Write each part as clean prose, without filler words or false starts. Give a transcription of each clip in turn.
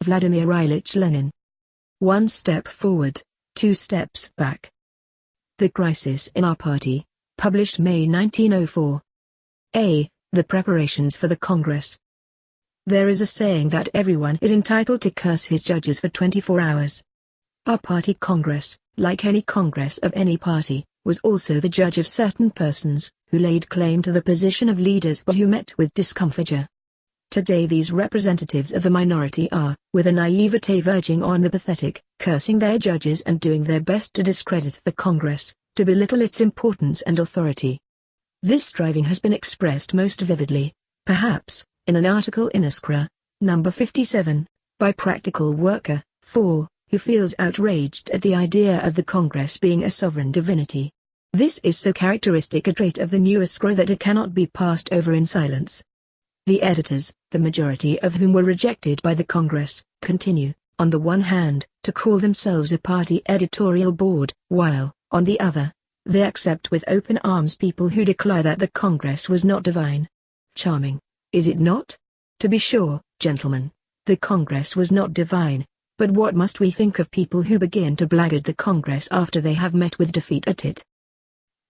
Vladimir Ilyich Lenin. 1 step forward, 2 steps back. The Crisis in Our Party, published May 1904. A. The preparations for the Congress. There is a saying that everyone is entitled to curse his judges for 24 hours. Our party Congress, like any Congress of any party, was also the judge of certain persons, who laid claim to the position of leaders but who met with discomfiture. Today these representatives of the minority are, with a naivete verging on the pathetic, cursing their judges and doing their best to discredit the Congress, to belittle its importance and authority. This striving has been expressed most vividly, perhaps, in an article in Iskra, number 57, by Practical Worker, 4, who feels outraged at the idea of the Congress being a sovereign divinity. This is so characteristic a trait of the new Iskra that it cannot be passed over in silence. The editors, the majority of whom were rejected by the Congress, continue, on the one hand, to call themselves a party editorial board, while, on the other, they accept with open arms people who declare that the Congress was not divine. Charming, is it not? To be sure, gentlemen, the Congress was not divine, but what must we think of people who begin to blackguard the Congress after they have met with defeat at it?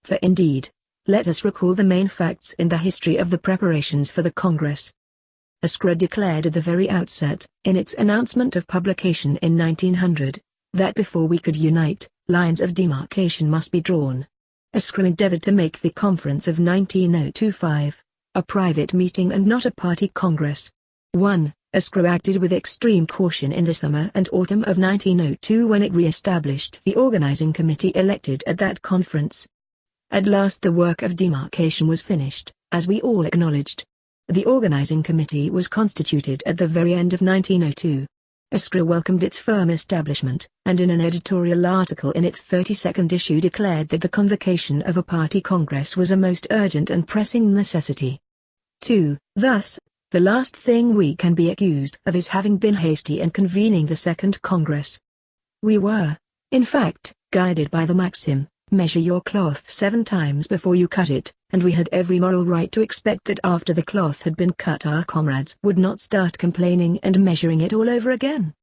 For indeed, let us recall the main facts in the history of the preparations for the Congress. Iskra declared at the very outset, in its announcement of publication in 1900, that before we could unite, lines of demarcation must be drawn. Iskra endeavored to make the conference of 1905 a private meeting and not a party congress. 1. Iskra acted with extreme caution in the summer and autumn of 1902 when it re-established the organizing committee elected at that conference. At last the work of demarcation was finished, as we all acknowledged. The organizing committee was constituted at the very end of 1902. Iskra welcomed its firm establishment, and in an editorial article in its 32nd issue declared that the convocation of a party congress was a most urgent and pressing necessity. 2. Thus, the last thing we can be accused of is having been hasty in convening the Second Congress. We were, in fact, guided by the maxim, measure your cloth 7 times before you cut it, and we had every moral right to expect that after the cloth had been cut our comrades would not start complaining and measuring it all over again.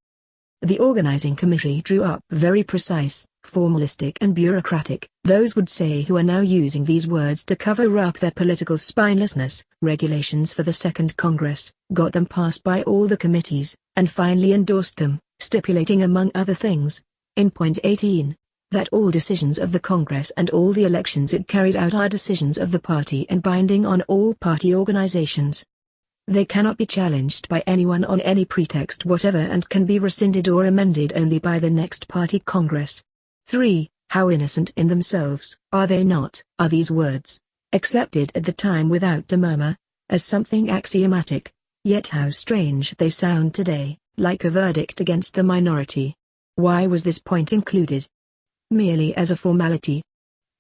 The organizing committee drew up very precise, formalistic and bureaucratic, those would say who are now using these words to cover up their political spinelessness, regulations for the Second Congress, got them passed by all the committees, and finally endorsed them, stipulating among other things, in point 18, that all decisions of the Congress and all the elections it carries out are decisions of the party and binding on all party organizations. They cannot be challenged by anyone on any pretext whatever and can be rescinded or amended only by the next party Congress. 3. How innocent in themselves, are they not, are these words, accepted at the time without a murmur, as something axiomatic, yet how strange they sound today, like a verdict against the minority. Why was this point included? Merely as a formality?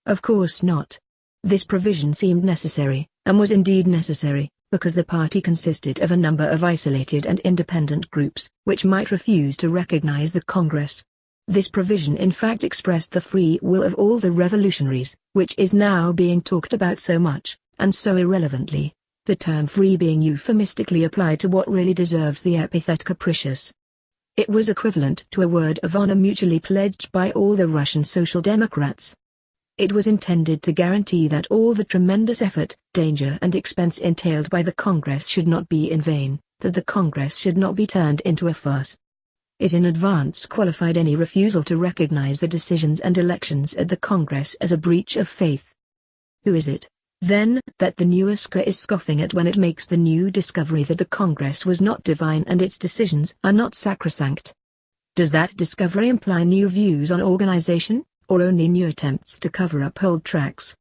Of course not. This provision seemed necessary, and was indeed necessary, because the party consisted of a number of isolated and independent groups, which might refuse to recognize the Congress. This provision in fact expressed the free will of all the revolutionaries, which is now being talked about so much, and so irrelevantly, the term free being euphemistically applied to what really deserves the epithet capricious. It was equivalent to a word of honor mutually pledged by all the Russian Social Democrats. It was intended to guarantee that all the tremendous effort, danger and expense entailed by the Congress should not be in vain, that the Congress should not be turned into a farce. It in advance qualified any refusal to recognize the decisions and elections at the Congress as a breach of faith. Who is it, then, that the new Iskra is scoffing at when it makes the new discovery that the Congress was not divine and its decisions are not sacrosanct? Does that discovery imply new views on organization, or only new attempts to cover up old tracks?